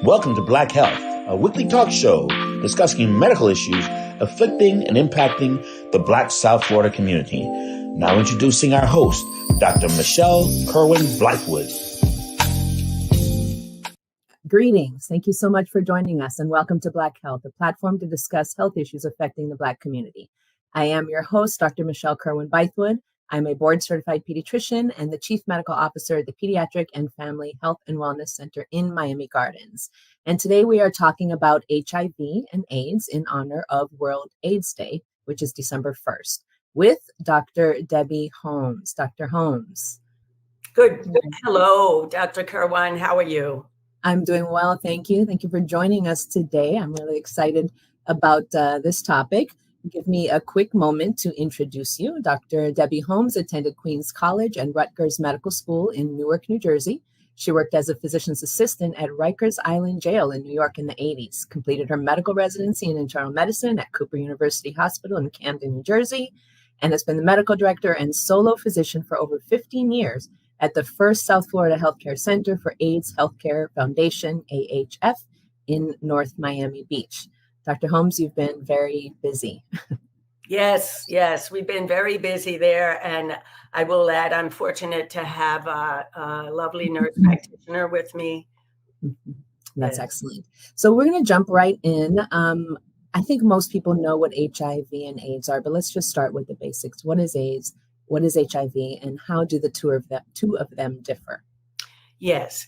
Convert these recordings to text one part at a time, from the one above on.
Welcome to Black Health, a weekly talk show discussing medical issues afflicting and impacting the Black South Florida community. Now introducing our host, Dr. Michelle Kirwan Blythewood. Greetings. Thank you so much for joining us and welcome to Black Health, a platform to discuss health issues affecting the Black community. I am your host, Dr. Michelle Kirwan Blythewood. I'm a board-certified pediatrician and the Chief Medical Officer at the Pediatric and Family Health and Wellness Center in Miami Gardens. And today we are talking about HIV and AIDS in honor of World AIDS Day, which is December 1st, with Dr. Debbie Holmes. Dr. Holmes. Good. Hello, Dr. Kirwan. How are you? I'm doing well, thank you. Thank you for joining us today. I'm really excited about this topic. Give me a quick moment to introduce you. Dr. Debbie Holmes attended Queens College and Rutgers Medical School in Newark, New Jersey. She worked as a physician's assistant at Rikers Island Jail in New York in the 80s, completed her medical residency in internal medicine at Cooper University Hospital in Camden, New Jersey, and has been the medical director and solo physician for over 15 years at the first South Florida Healthcare Center for AIDS Healthcare Foundation, AHF, in North Miami Beach. Dr. Holmes, you've been very busy. Yes, we've been very busy there. And I will add, I'm fortunate to have a lovely nurse practitioner with me. That's excellent. So we're going to jump right in. I think most people know what HIV and AIDS are, but let's just start with the basics. What is AIDS? What is HIV? And how do the two of them differ? Yes.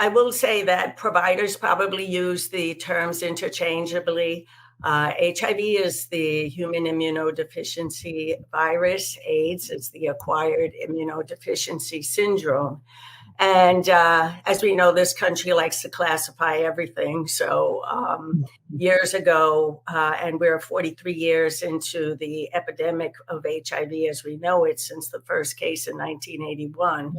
I will say that providers probably use the terms interchangeably. HIV is the human immunodeficiency virus. AIDS is the acquired immunodeficiency syndrome. And as we know, this country likes to classify everything. So years ago, and we're 43 years into the epidemic of HIV as we know it since the first case in 1981.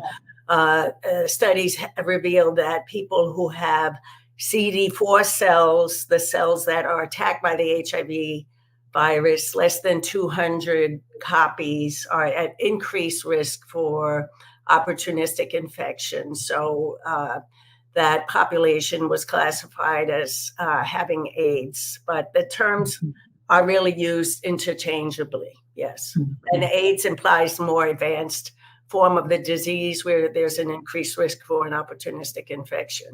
Studies have revealed that people who have CD4 cells, the cells that are attacked by the HIV virus, less than 200 copies, are at increased risk for opportunistic infection. So that population was classified as having AIDS, but the terms are really used interchangeably. Yes. And AIDS implies more advanced form of the disease where there's an increased risk for an opportunistic infection.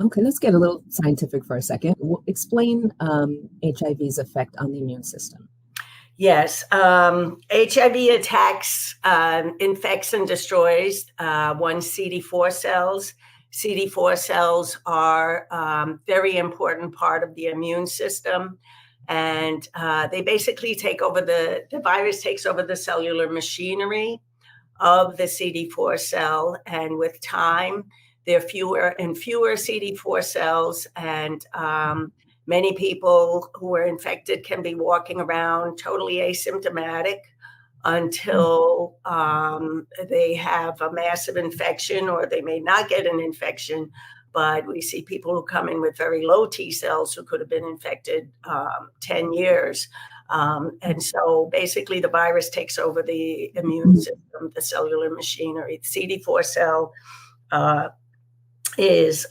Okay, let's get a little scientific for a second. Explain HIV's effect on the immune system. Yes, HIV attacks, infects and destroys one's CD4 cells. CD4 cells are very important part of the immune system. And they basically take over the virus takes over the cellular machinery of the CD4 cell. And with time, there are fewer and fewer CD4 cells. And many people who are infected can be walking around totally asymptomatic until they have a massive infection, or they may not get an infection. But we see people who come in with very low T cells who could have been infected 10 years. And so basically the virus takes over the immune system, the cellular machinery. The CD4 cell is,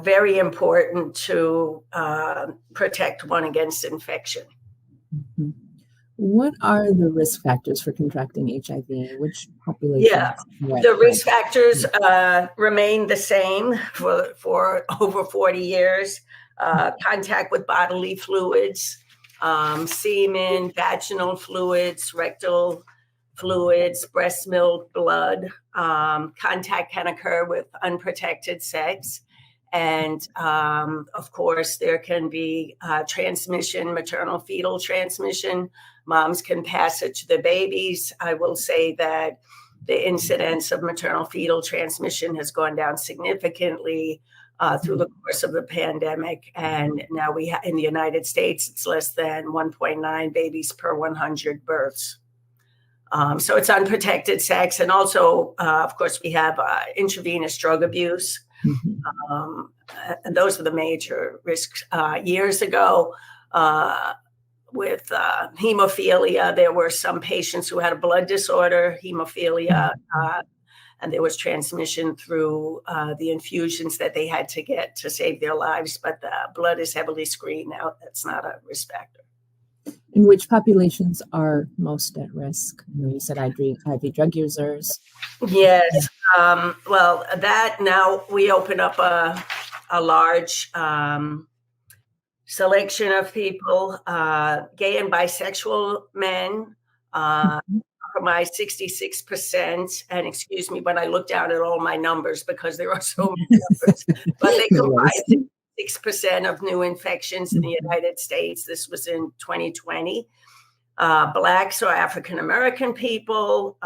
very important to protect one against infection. What are the risk factors for contracting HIV? Which population? Yeah, the risk factors remain the same for over 40 years. Contact with bodily fluids, semen, vaginal fluids, rectal fluids, breast milk, blood. Contact can occur with unprotected sex. And of course, there can be transmission, maternal fetal transmission. Moms can pass it to the babies. I will say that the incidence of maternal fetal transmission has gone down significantly through the course of the pandemic. And now in the United States, it's less than 1.9 babies per 100 births. So it's unprotected sex. And also, of course, we have intravenous drug abuse. And those are the major risks. Years ago, with hemophilia, there were some patients who had a blood disorder, hemophilia, and there was transmission through the infusions that they had to get to save their lives. But the blood is heavily screened now. That's not a risk factor. And which populations are most at risk? I know you said IV drug users. Yes. Well, that now we open up a large selection of people, gay and bisexual men, comprise 66%. And excuse me, when I look down at all my numbers because there are so many numbers, but they comprise 6% of new infections in the United States. This was in 2020. Blacks or African American people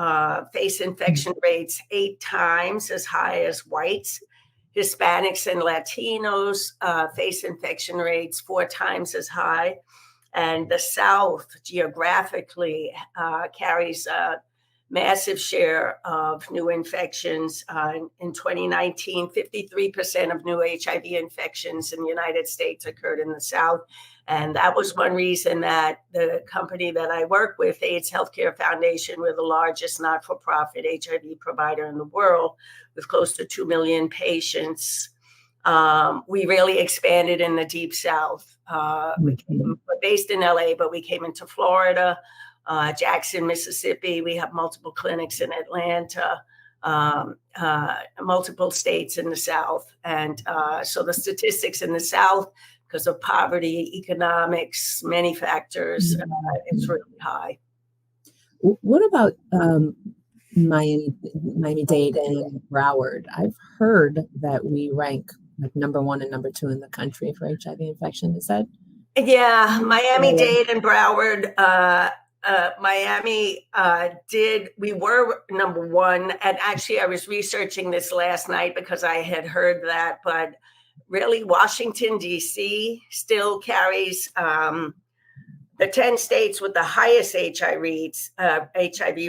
face infection rates 8 times as high as whites. Hispanics and Latinos face infection rates 4 times as high. And the South geographically carries a massive share of new infections. In 2019, 53% of new HIV infections in the United States occurred in the South. And that was one reason that the company that I work with, AIDS Healthcare Foundation, we're the largest not-for-profit HIV provider in the world with close to 2 million patients. We really expanded in the Deep South. We're based in LA, but we came into Florida, Jackson, Mississippi. We have multiple clinics in Atlanta, multiple states in the South. And so the statistics in the South, because of poverty, economics, many factors, it's really high. What about Miami-Dade and Broward? I've heard that we rank like number 1 and number 2 in the country for HIV infection. Is that? Yeah, Miami-Dade and Broward. Miami we were number 1. And actually, I was researching this last night because I had heard that. But really, Washington, D.C. still carries the 10 states with the highest HIV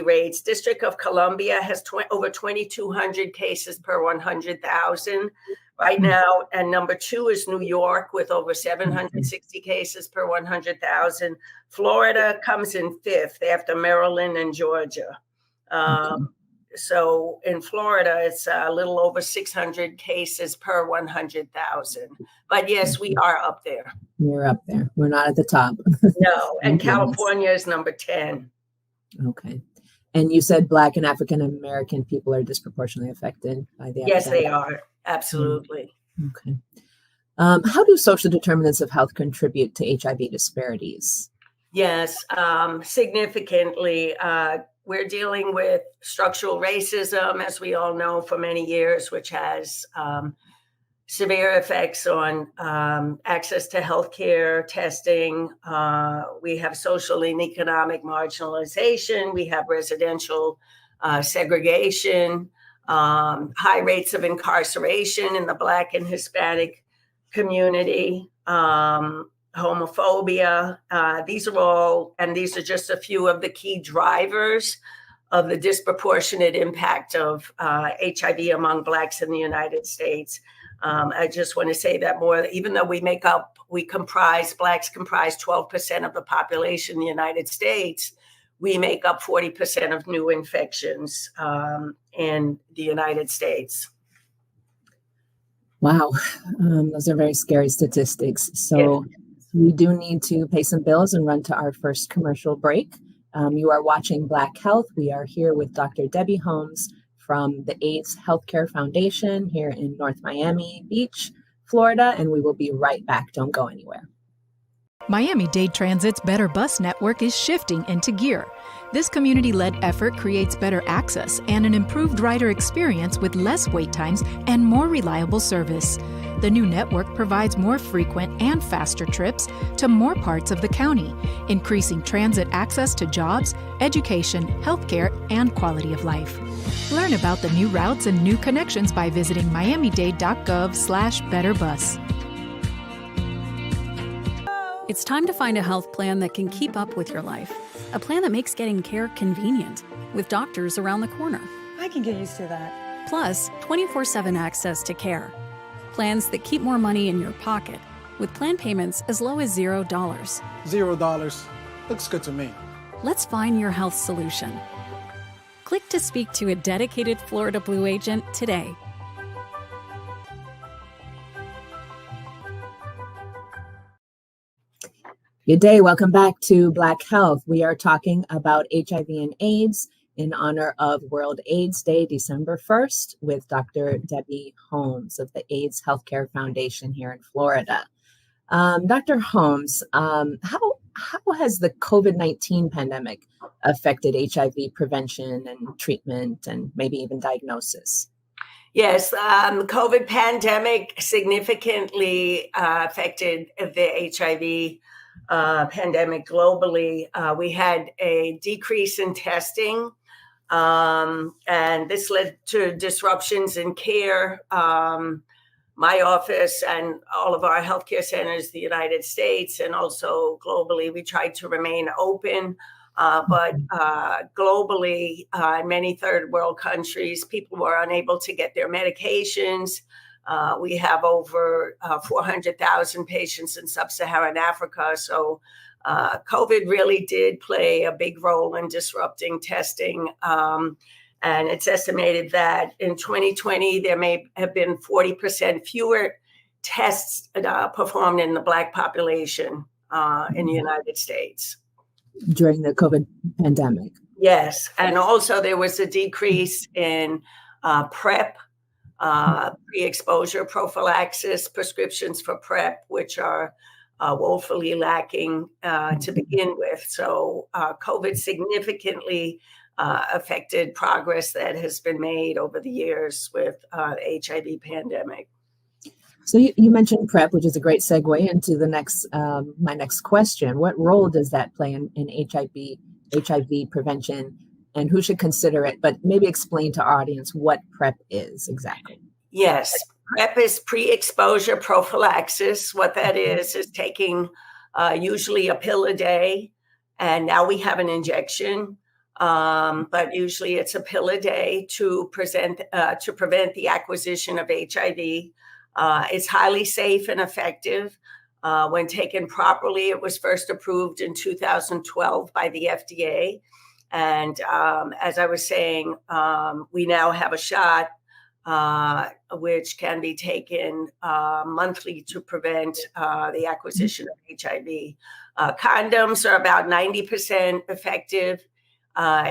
rates. District of Columbia has over 2,200 cases per 100,000 right now. And number 2 is New York with over 760 cases per 100,000. Florida comes in 5th after Maryland and Georgia. So in Florida, it's a little over 600 cases per 100,000. But yes, we are up there. We're up there. We're not at the top. No, and California is number 10. Okay. And you said Black and African American people are disproportionately affected by the epidemic. Yes, they are. Absolutely. Okay. How do social determinants of health contribute to HIV disparities? Yes, significantly. We're dealing with structural racism, as we all know, for many years, which has severe effects on access to healthcare, testing. We have social and economic marginalization. We have residential segregation, high rates of incarceration in the Black and Hispanic community, homophobia. These are just a few of the key drivers of the disproportionate impact of HIV among Blacks in the United States. I just want to say that more, even though Blacks comprise 12% of the population in the United States, we make up 40% of new infections in the United States. Wow, those are very scary statistics. So we do need to pay some bills and run to our first commercial break. You are watching Black Health. We are here with Dr. Debbie Holmes from the AIDS Healthcare Foundation here in North Miami Beach, Florida, and we will be right back. Don't go anywhere. Miami-Dade Transit's Better Bus Network is shifting into gear. This community-led effort creates better access and an improved rider experience with less wait times and more reliable service. The new network provides more frequent and faster trips to more parts of the county, increasing transit access to jobs, education, healthcare, and quality of life. Learn about the new routes and new connections by visiting miamidade.gov/betterbus. It's time to find a health plan that can keep up with your life. A plan that makes getting care convenient, with doctors around the corner. I can get used to that. Plus, 24/7 access to care. Plans that keep more money in your pocket, with plan payments as low as $0. $0. Looks good to me. Let's find your health solution. Click to speak to a dedicated Florida Blue agent today. Good day. Welcome back to Black Health. We are talking about HIV and AIDS in honor of World AIDS Day, December 1st, with Dr. Debbie Holmes of the AIDS Healthcare Foundation here in Florida. Dr. Holmes, how has the COVID-19 pandemic affected HIV prevention and treatment and maybe even diagnosis? Yes, COVID pandemic significantly affected the HIV pandemic globally. We had a decrease in testing, and this led to disruptions in care. My office and all of our healthcare centers, in the United States and also globally, we tried to remain open. But globally, in many third world countries, people were unable to get their medications. We have over 400,000 patients in sub-Saharan Africa. So COVID really did play a big role in disrupting testing. And it's estimated that in 2020, there may have been 40% fewer tests performed in the Black population in the United States. During the COVID pandemic. Yes. And also there was a decrease in PrEP, pre-exposure prophylaxis, prescriptions for PrEP, which are woefully lacking to begin with. So COVID significantly affected progress that has been made over the years with the HIV pandemic. So you mentioned PrEP, which is a great segue into the next my next question. What role does that play in HIV prevention, and who should consider it? But maybe explain to our audience what PrEP is exactly. Yes, PrEP is pre-exposure prophylaxis. What that is taking usually a pill a day, and now we have an injection. But usually it's a pill a day to prevent the acquisition of HIV. It's highly safe and effective when taken properly. It was first approved in 2012 by the FDA. And as I was saying, we now have a shot which can be taken monthly to prevent the acquisition of HIV. Condoms are about 90% effective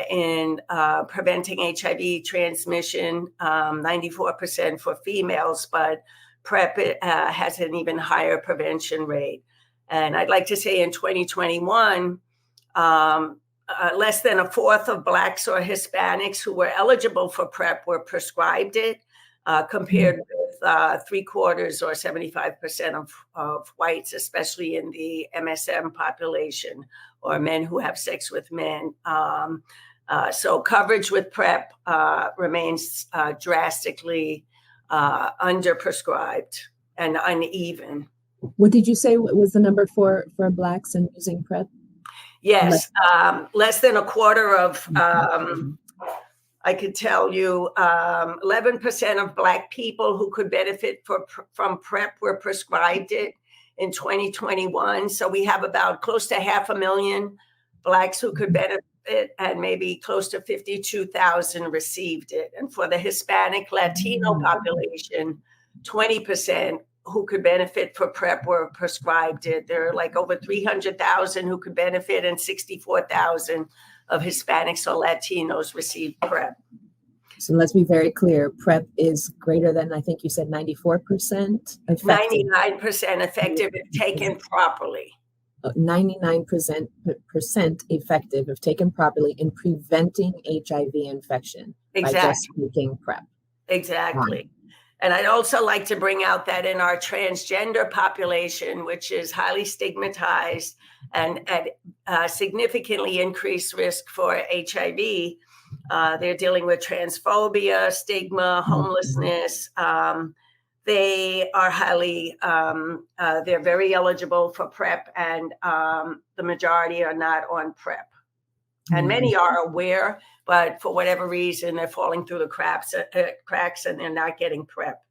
in preventing HIV transmission, 94% for females, but PrEP has an even higher prevention rate. And I'd like to say in 2021, less than a fourth of Blacks or Hispanics who were eligible for PrEP were prescribed it, compared with 3/4 or 75% of whites, especially in the MSM population, or men who have sex with men. So coverage with PrEP remains drastically underprescribed and uneven. What did you say was the number for Blacks in using PrEP? Yes, less than a quarter of, I could tell you, 11% of Black people who could benefit from PrEP were prescribed it in 2021. So we have about close to 500,000 Blacks who could benefit, and maybe close to 52,000 received it. And for the Hispanic Latino population, 20% who could benefit for PrEP were prescribed it. There are like over 300,000 who could benefit, and 64,000 of Hispanics or Latinos received PrEP. So let's be very clear. PrEP is greater than, I think you said 94% effective. 99% effective if taken properly. 99% effective if taken properly in preventing HIV infection. Exactly. By just taking PrEP. Exactly. Right. And I'd also like to bring out that in our transgender population, which is highly stigmatized and at significantly increased risk for HIV, they're dealing with transphobia, stigma, homelessness. They are highly, they're very eligible for PrEP, and the majority are not on PrEP. And many are aware, but for whatever reason, they're falling through the cracks and they're not getting PrEP.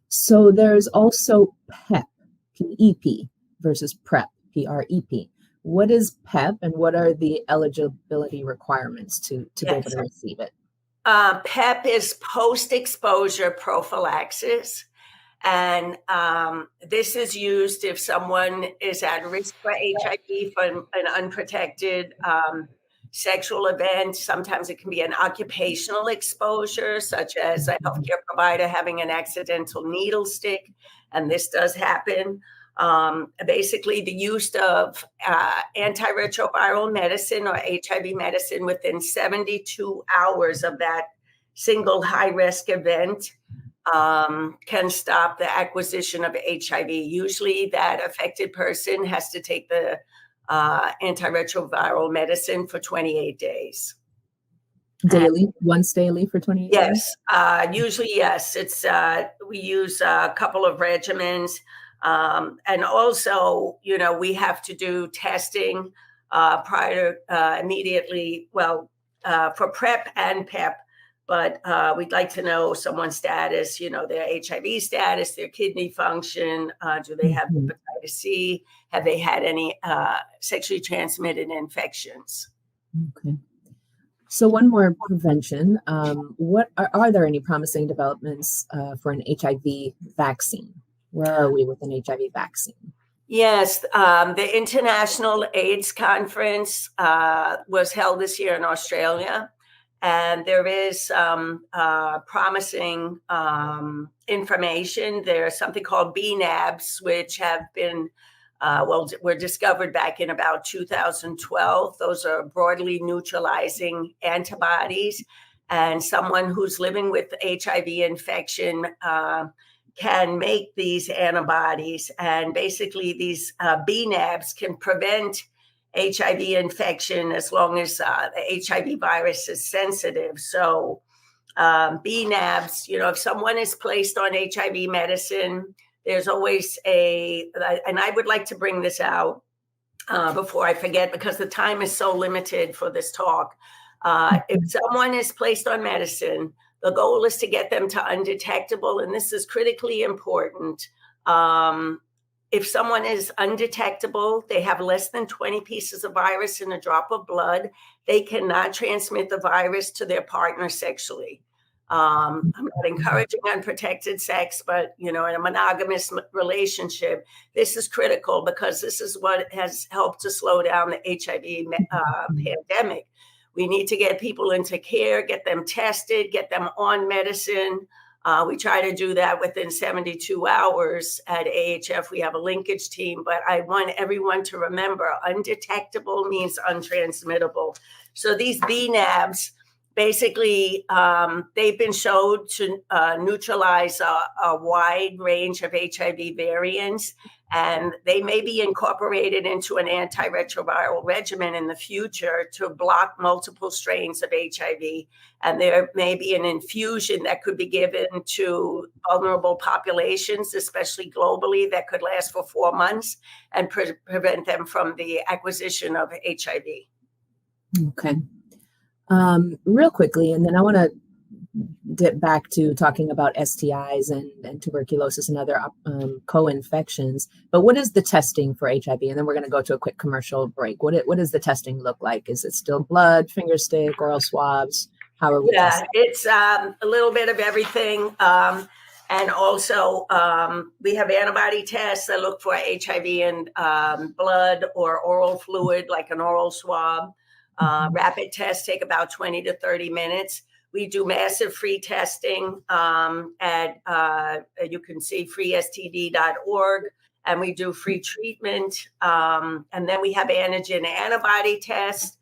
So there's also PEP, P-E-P, versus PrEP, P-R-E-P. What is PEP and what are the eligibility requirements to be able Yes. to receive it? PEP is post-exposure prophylaxis. And this is used if someone is at risk for HIV from an unprotected sexual event. Sometimes it can be an occupational exposure, such as a healthcare provider having an accidental needle stick, and this does happen. Basically, the use of antiretroviral medicine or HIV medicine within 72 hours of that single high-risk event can stop the acquisition of HIV. Usually that affected person has to take the antiretroviral medicine for 28 days. Daily, once daily for 28 days? Yes, usually yes. It's we use a couple of regimens. And also, we have to do testing prior immediately, for PrEP and PEP. But we'd like to know someone's status, their HIV status, their kidney function. Do they have hepatitis C? Have they had any sexually transmitted infections? Okay. So one more prevention. What are there any promising developments for an HIV vaccine? Where are we with an HIV vaccine? Yes, the International AIDS Conference was held this year in Australia. And there is promising information. There's something called BNABs, which have been, were discovered back in about 2012. Those are broadly neutralizing antibodies. And someone who's living with HIV infection can make these antibodies. And basically, these BNABs can prevent HIV infection as long as the HIV virus is sensitive. So BNABs, if someone is placed on HIV medicine, there's always and I would like to bring this out before I forget, because the time is so limited for this talk. If someone is placed on medicine, the goal is to get them to undetectable, and this is critically important. If someone is undetectable, they have less than 20 pieces of virus in a drop of blood, they cannot transmit the virus to their partner sexually. I'm not encouraging unprotected sex, but, in a monogamous relationship, this is critical because this is what has helped to slow down the HIV pandemic. We need to get people into care, get them tested, get them on medicine. We try to do that within 72 hours at AHF. We have a linkage team, but I want everyone to remember undetectable means untransmittable. So these BNABs, basically, they've been shown to neutralize a wide range of HIV variants, and they may be incorporated into an antiretroviral regimen in the future to block multiple strains of HIV. And there may be an infusion that could be given to vulnerable populations, especially globally, that could last for 4 months and prevent them from the acquisition of HIV. Okay. Real quickly, and then I want to dip back to talking about STIs and tuberculosis and other co-infections. But what is the testing for HIV? And then we're going to go to a quick commercial break. What does the testing look like? Is it still blood, finger stick, oral swabs? How are we testing? It's a little bit of everything. And also, we have antibody tests that look for HIV in blood or oral fluid, like an oral swab. Rapid tests take about 20 to 30 minutes. We do massive free testing at, you can see freestd.org, and we do free treatment. And then we have antigen antibody tests.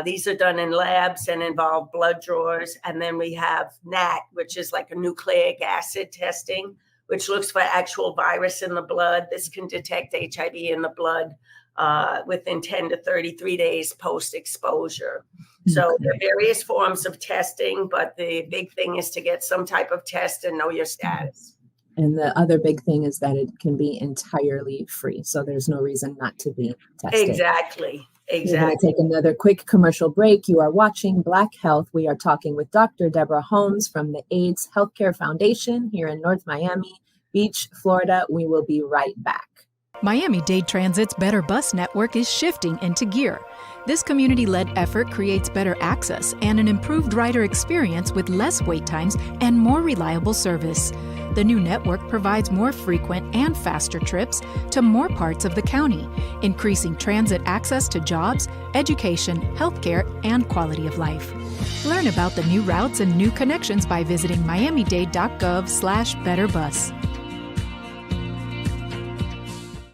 These are done in labs and involve blood draws. And then we have NAT, which is like a nucleic acid testing, which looks for actual virus in the blood. This can detect HIV in the blood within 10 to 33 days post-exposure. So there are various forms of testing, but the big thing is to get some type of test and know your status. And the other big thing is that it can be entirely free. So there's no reason not to be tested. Exactly. We're going to take another quick commercial break. You are watching Black Health. We are talking with Dr. Deborah Holmes from the AIDS Healthcare Foundation here in North Miami Beach, Florida. We will be right back. Miami-Dade Transit's Better Bus Network is shifting into gear. This community-led effort creates better access and an improved rider experience with less wait times and more reliable service. The new network provides more frequent and faster trips to more parts of the county, increasing transit access to jobs, education, healthcare, and quality of life. Learn about the new routes and new connections by visiting miamidade.gov/betterbus.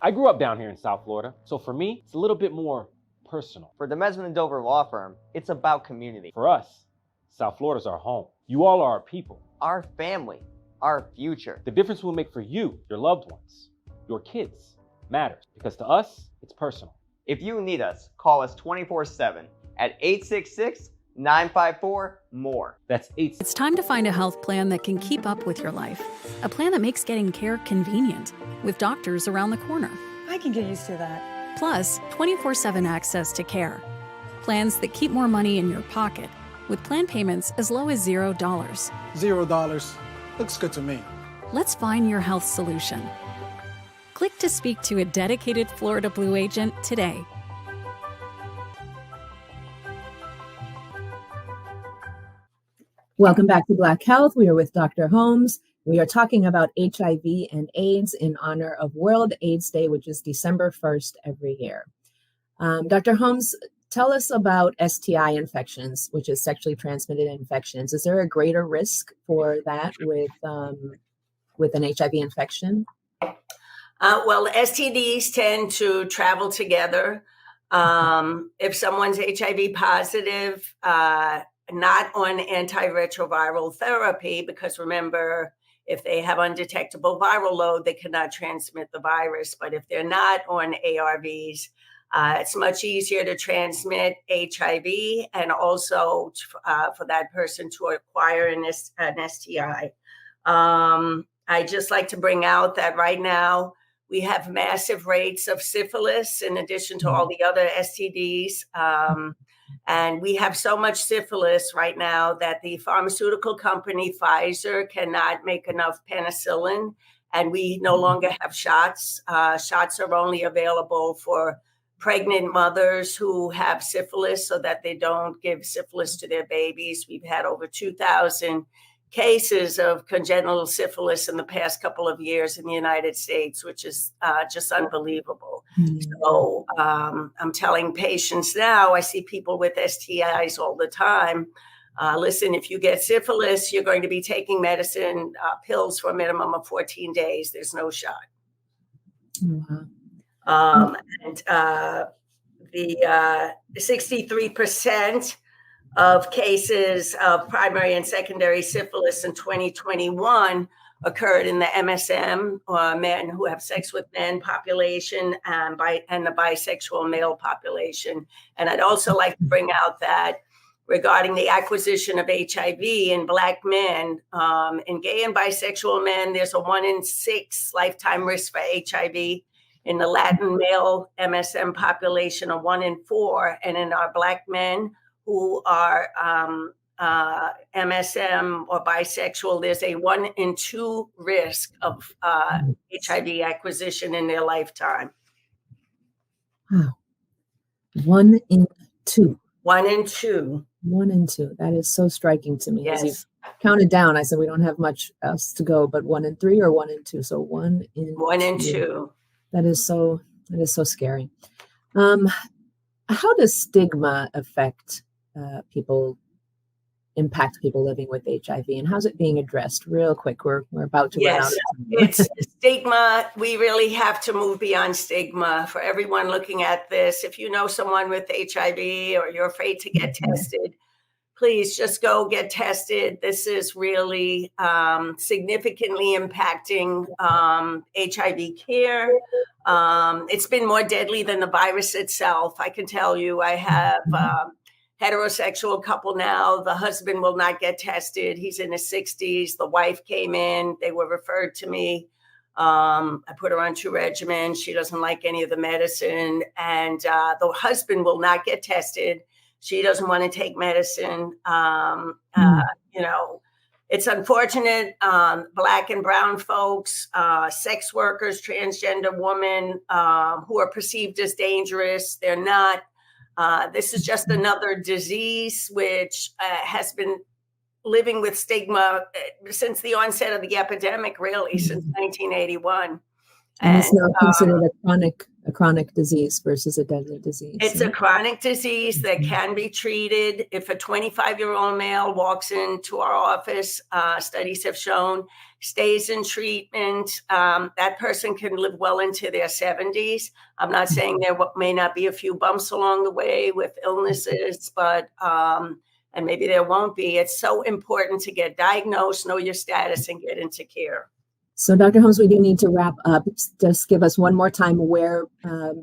I grew up down here in South Florida, so for me, it's a little bit more personal. For the Mesman & Dover Law Firm, it's about community. For us, South Florida's our home. You all are our people. Our family, our future. The difference we'll make for you, your loved ones, your kids, matters, because to us, it's personal. If you need us, call us 24/7 at 866-954-MORE. That's 8. It's time to find a health plan that can keep up with your life. A plan that makes getting care convenient, with doctors around the corner. I can get used to that. Plus, 24/7 access to care. Plans that keep more money in your pocket, with plan payments as low as $0. $0. Looks good to me. Let's find your health solution. Click to speak to a dedicated Florida Blue agent today. Welcome back to Black Health. We are with Dr. Holmes. We are talking about HIV and AIDS in honor of World AIDS Day, which is December 1st every year. Dr. Holmes, tell us about STI infections, which is sexually transmitted infections. Is there a greater risk for that with an HIV infection? Well, STDs tend to travel together. If someone's HIV positive, not on antiretroviral therapy, because remember, if they have undetectable viral load, they cannot transmit the virus. But if they're not on ARVs, it's much easier to transmit HIV and also for that person to acquire an STI. I just like to bring out that right now we have massive rates of syphilis in addition to all the other STDs. And we have so much syphilis right now that the pharmaceutical company Pfizer cannot make enough penicillin, and we no longer have shots. Shots are only available for pregnant mothers who have syphilis so that they don't give syphilis to their babies. We've had over 2,000 cases of congenital syphilis in the past couple of years in the United States, which is just unbelievable. So I'm telling patients now, I see people with STIs all the time. Listen, if you get syphilis, you're going to be taking medicine, pills for a minimum of 14 days. There's no shot. Wow. And the 63% of cases of primary and secondary syphilis in 2021 occurred in the MSM, or men who have sex with men population, and the bisexual male population. And I'd also like to bring out that regarding the acquisition of HIV in Black men, in gay and bisexual men, there's a 1 in 6 lifetime risk for HIV. In the Latin male MSM population, a 1 in 4. And in our Black men who are MSM or bisexual, there's a 1 in 2 risk of HIV acquisition in their lifetime. Wow. 1 in 2. 1 in 2. 1 in 2. That is so striking to me. Yes. As you counted down, I said we don't have much else to go, but 1 in 3 or 1 in 2. So 1 in 1 in 2. That is so scary. How does stigma impact people living with HIV, and how's it being addressed? Real quick, we're about to run out of time. It's stigma. We really have to move beyond stigma for everyone looking at this. If you know someone with HIV or you're afraid to get tested, please just go get tested. This is really significantly impacting HIV care. It's been more deadly than the virus itself. I can tell you, I have heterosexual couple now. The husband will not get tested. He's in his 60s. The wife came in. They were referred to me. I put her on 2 regimens. She doesn't like any of the medicine. And the husband will not get tested. She doesn't want to take medicine. It's unfortunate. Black and brown folks, sex workers, transgender women who are perceived as dangerous. They're not. This is just another disease which has been living with stigma since the onset of the epidemic, really, since 1981. And it's now considered a chronic disease versus a deadly disease. It's a chronic disease that can be treated. If a 25-year-old male walks into our office, studies have shown, stays in treatment, that person can live well into their 70s. I'm not saying there may not be a few bumps along the way with illnesses, but and maybe there won't be. It's so important to get diagnosed, know your status, and get into care. So, Dr. Holmes, we do need to wrap up. Just give us one more time where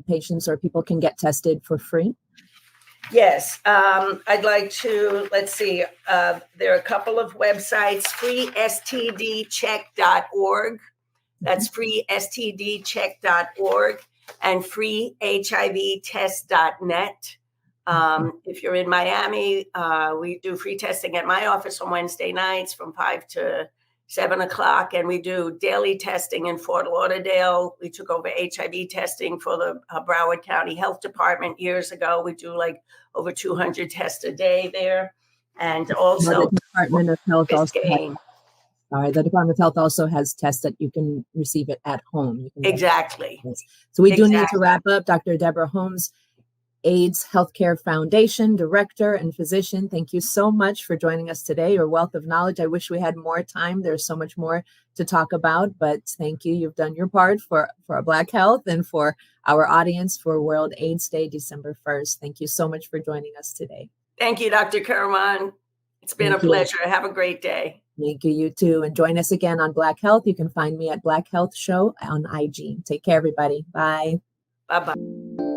patients or people can get tested for free. Yes, I'd like to, let's see, there are a couple of websites, freestdcheck.org. That's freestdcheck.org and freehivtest.net. If you're in Miami, we do free testing at my office on Wednesday nights from 5 to 7 o'clock, and we do daily testing in Fort Lauderdale. We took over HIV testing for the Broward County Health Department years ago. We do like over 200 tests a day there. And also the Department of Health the Department of Health also has tests that you can receive it at home. You can exactly. So we do need to wrap up. Dr. Deborah Holmes, AIDS Healthcare Foundation Director and Physician, thank you so much for joining us today. Your wealth of knowledge. I wish we had more time. There's so much more to talk about, but thank you. You've done your part for Black Health and for our audience for World AIDS Day, December 1st. Thank you so much for joining us today. Thank you, Dr. Kirwan. It's been a pleasure. Have a great day. Thank you. You too. And join us again on Black Health. You can find me at Black Health Show on IG. Take care, everybody. Bye. Bye-bye.